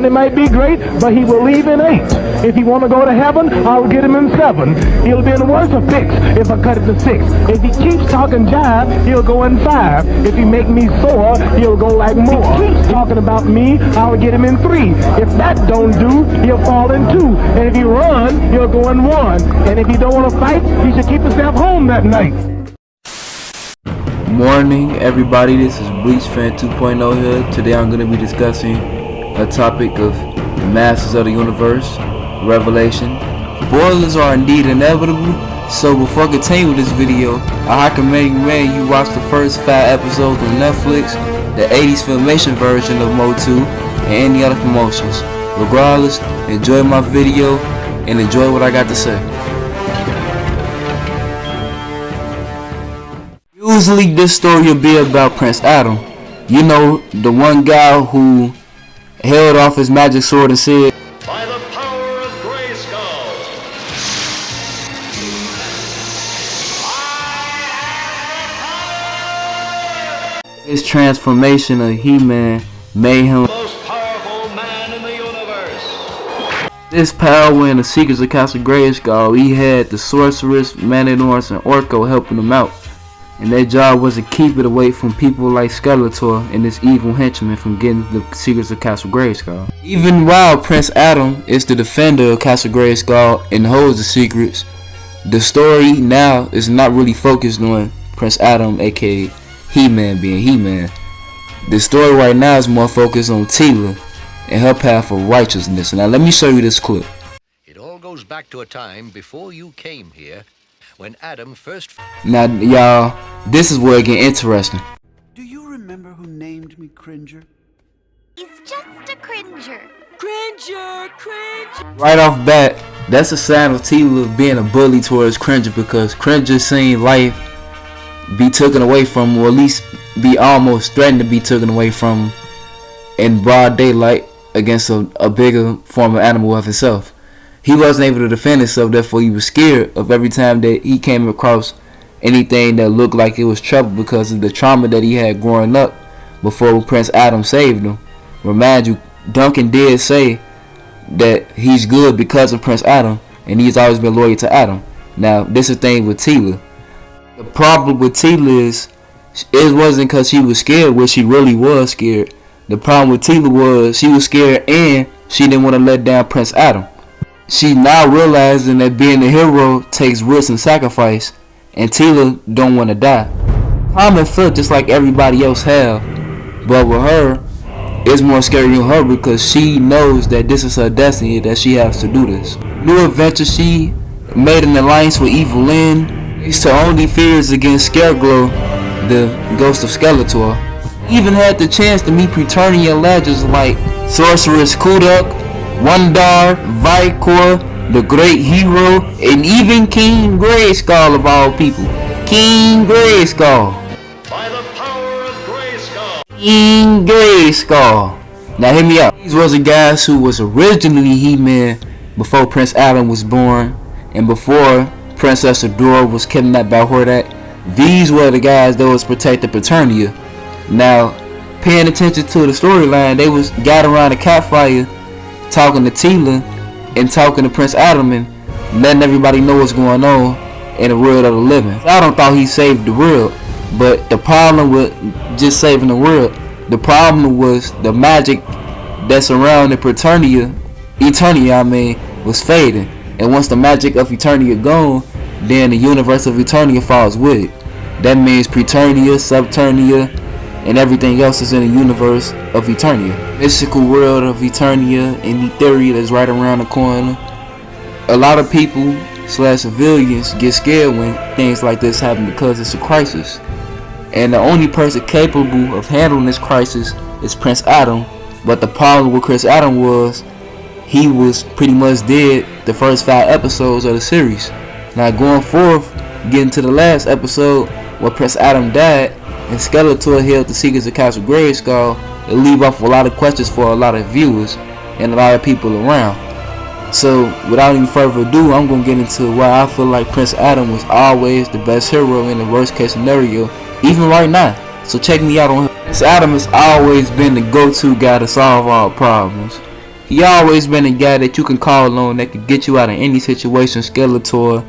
Money might be great, but he will leave in 8. If he want to go to heaven, I'll get him in 7. He'll be in worse of fix if I cut it to 6. If he keeps talking jive, he'll go in 5. If he make me sore, he'll go like more. If he keeps talking about me, I'll get him in 3. If that don't do, he'll fall in 2. And if he run, he'll go in 1. And if he don't want to fight, he should keep himself home that night. Morning everybody, this is Bleach Fan 2.0 here. Today I'm going to be discussing a topic of the masters of the universe, Revelation. Spoilers are indeed inevitable, so before I continue with this video, I recommend you watch the first 5 episodes on Netflix, the 80s filmation version of Mode 2, and any other promotions. Regardless, enjoy my video and enjoy what I got to say. Usually this story will be about Prince Adam. You know, the one guy who held off his magic sword and said, "By the power of Grayskull, his transformation of He-Man made him the most powerful man in the universe." This power in the Secrets of Castle Grayskull. He had the Sorceress, Man-at-Arms, and Orko helping him out. And their job was to keep it away from people like Skeletor and his evil henchmen from getting the secrets of Castle Grayskull. Even while Prince Adam is the defender of Castle Grayskull and holds the secrets, the story now is not really focused on Prince Adam, aka He-Man, being He-Man. The story right now is more focused on Teela and her path of righteousness. Now let me show you this clip. It all goes back to a time before you came here, when Adam first... Now y'all, this is where it gets interesting. Do you remember who named me Cringer? He's just a cringer. Cringer, cringer. Right off bat, that's a sign of Teela being a bully towards Cringer, because Cringer seen life be taken away from him, or at least be almost threatened to be taken away from him in broad daylight against a bigger form of animal of himself. He wasn't able to defend himself, therefore he was scared of every time that he came across anything that looked like it was trouble, because of the trauma that he had growing up before Prince Adam saved him. Remind you, Duncan did say that he's good because of Prince Adam, and he's always been loyal to Adam. Now, this is the thing with Teela. The problem with Teela is, it wasn't because she was scared, which she really was scared. The problem with Teela was she was scared and she didn't want to let down Prince Adam. She now realizing that being a hero takes risk and sacrifice, and Teela don't want to die. Common foot just like everybody else have, but with her, it's more scary than her because she knows that this is her destiny, that she has to do this. New adventure, she made an alliance with Evil Lyn. It's her only fears against Scareglow, the ghost of Skeletor. Even had the chance to meet Preternian legends like Sorceress Kuduk, Wondar, Vicor, the Great Hero, and even King Grayskull of all people. King Grayskull. By the power of Grayskull. King Grayskull. Now hear me out. These was the guys who was originally He-Man before Prince Adam was born, and before Princess Adora was kidnapped by Hordak. These were the guys that was protecting Preternia. Now, paying attention to the storyline, they was gathered around a campfire talking to Teela and talking to Prince Adam and letting everybody know what's going on in the world of the living. Adam thought he saved the world, but the problem with just saving the world, the problem was the magic that surrounded Eternia was fading. And once the magic of Eternia gone, then the universe of Eternia falls with it. That means Preternia, Subternia, and everything else is in the universe of Eternia. Mystical world of Eternia and Etheria that's right around the corner. A lot of people / civilians get scared when things like this happen because it's a crisis. And the only person capable of handling this crisis is Prince Adam. But the problem with Prince Adam was he was pretty much dead the first 5 episodes of the series. Now going forth, getting to the last episode where Prince Adam died and Skeletor held the secrets of Castle Grayskull, it leave off a lot of questions for a lot of viewers and a lot of people around. So without any further ado, I'm going to get into why I feel like Prince Adam was always the best hero in the worst case scenario, even right now. So check me out on him. Prince Adam has always been the go-to guy to solve all problems. he always been a guy that you can call on that can get you out of any situation. Skeletor,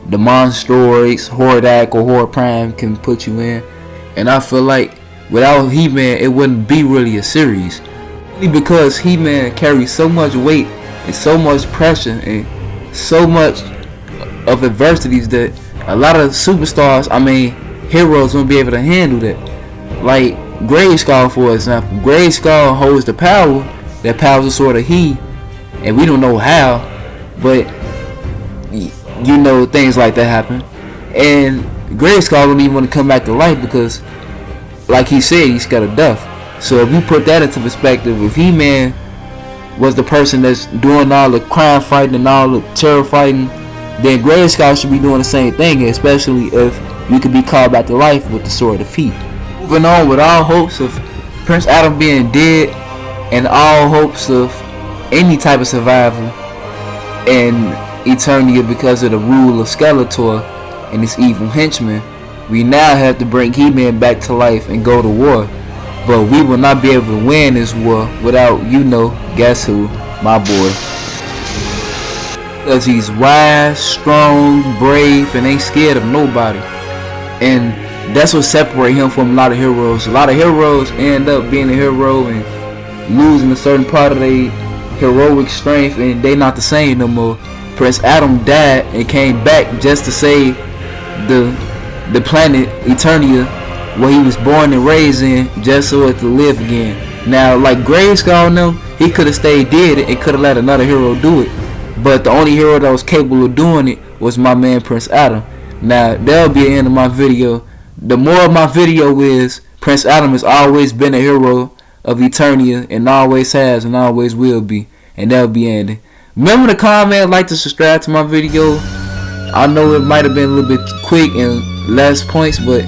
the Monstroids, Hordak, or Horde Prime can put you in. And I feel like without He-Man, it wouldn't be really a series. Only because He-Man carries so much weight and so much pressure and so much of adversities that a lot of superstars, heroes, won't be able to handle that. Like Grayskull, for example. Grayskull holds the power that powers the sword of He, and we don't know how, but you know things like that happen. And Grayskull don't even want to come back to life because, like he said, he's scared of death. So if you put that into perspective, if He-Man was the person that's doing all the crime fighting and all the terror fighting, then Grayskull should be doing the same thing, especially if you could be called back to life with the sword of He. Moving on, with all hopes of Prince Adam being dead and all hopes of any type of survival in Eternia because of the rule of Skeletor and his evil henchmen, we now have to bring He-Man back to life and go to war. But we will not be able to win this war without, guess who? My boy. Because he's wise, strong, brave, and ain't scared of nobody. And that's what separates him from a lot of heroes. A lot of heroes end up being a hero and losing a certain part of their heroic strength, and they not the same no more. Prince Adam died and came back just to save the planet Eternia, where he was born and raised in, just so it to live again. Now, like Grayskull, he could have stayed dead and could have let another hero do it. But the only hero that was capable of doing it was my man Prince Adam. Now, that'll be the end of my video. The moral of my video is Prince Adam has always been a hero of Eternia and always has and always will be. And that'll be ending. Remember to comment, like, to subscribe to my video. I know it might have been a little bit quick and less points, but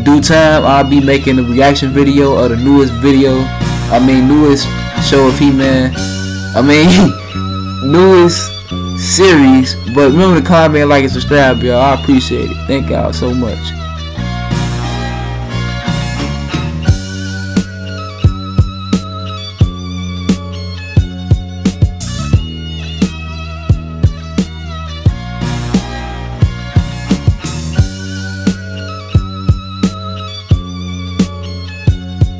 due time I'll be making a reaction video of the newest show of He-Man. Newest series. But remember to comment, like, and subscribe, y'all. I appreciate it. Thank y'all so much.